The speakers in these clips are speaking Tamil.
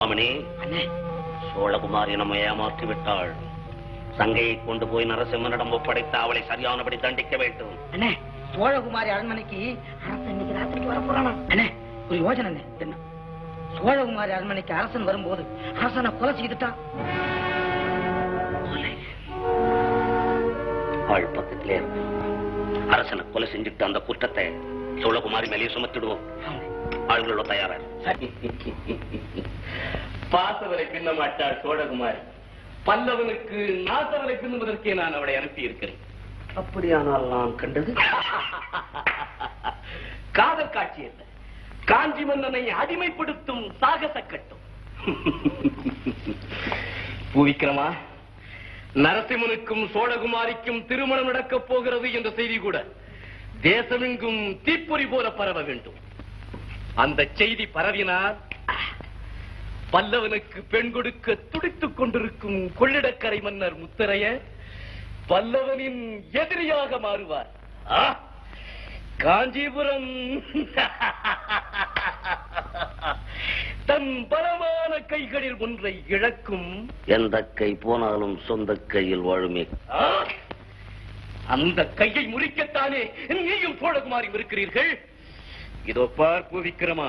அம்மணி, சோழகுமாரி நம்மை ஏமாற்றி விட்டாள். சங்கையை கொண்டு போய் நரசிம்மனிடம் ஒப்படைத்து அவளை சரியானபடி தண்டிக்க வேண்டும். அண்ணே, சோழகுமாரி அரண்மனைக்கு அரசன் இன்னைக்கு ராத்திரிக்கு வர போறானா? அண்ணே, ஒரு யோசனை என்ன? சோழகுமாரி அரண்மனைக்கு அரசன் வரும்போது அரசனை கொலை செய்துட்டா அவள் பக்கத்திலே அரசனை கொலை செஞ்சுட்டு அந்த குற்றத்தை சோழகுமாரி மேலே சுமத்திடுவோம். ஆளுங்களோட தயாரா பாசவரை பின்ன மாட்டாள் சோழகுமாரி. பல்லவனுக்கு நாசவரை பின்னுவதற்கே நான் அவளை அனுப்பி இருக்கிறேன். அப்படியானால் நான் கண்டது காதல் காட்சி அல்ல, காஞ்சி மன்னனை அடிமைப்படுத்தும் சாகச கட்டும். பூவிக்கிரமா, நரசிம்மனுக்கும் சோழகுமாரிக்கும் திருமணம் நடக்கப் போகிறது என்ற செய்தி கூட தேசமெங்கும் தீப்பொறி போல பரவ வேண்டும். அந்த செய்தி பரவினால் பல்லவனுக்கு பெண் கொடுக்க துடித்துக் கொண்டிருக்கும் கொள்ளிடக்கரை மன்னர் முத்தரையர் பல்லவனின் எதிரியாக மாறுவார். காஞ்சிபுரம் தன் பலமான கைகளில் ஒன்றை இழக்கும். எந்த கை போனாலும் சொந்த கையில் வாழுமே. அந்த கையை முறிக்கத்தானே நீயும் சோழகுமாரி இருக்கிறீர்கள். இதோ பார் பூவிக்கிரமா,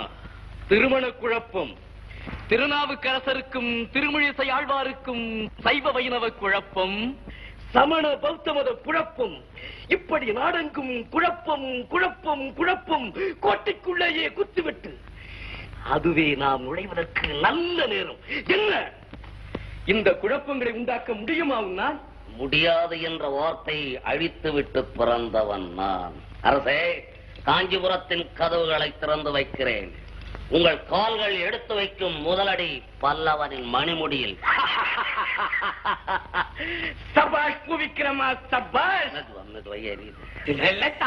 திருமண குழப்பம், திருநாவுக்கரசருக்கும் திருமழிசை ஆழ்வாருக்கும் சைவ வைணவ குழப்பம், சமண பௌத்த மத குழப்பம், இப்படி நாடெங்கும் குழப்பம் குழப்பம் குழப்பம், கோட்டைக்குள்ளேயே குத்துவிட்டு அதுவே நாம் நுழைவதற்கு நல்ல நேரம். என்ன இந்த குழப்பங்களை உண்டாக்க முடியுமா உன்னால்? முடியாது என்ற வார்த்தை அழித்துவிட்டு பிறந்தவன் நான். அரசே, காஞ்சிபுரத்தின் கதவுகளை திறந்து வைக்கிறேன். உங்கள் கால்கள் எடுத்து வைக்கும் முதலடி பல்லவனின் மணிமுடியில். சபாஷ் பூவிக்கிரமா, சபாஷ்.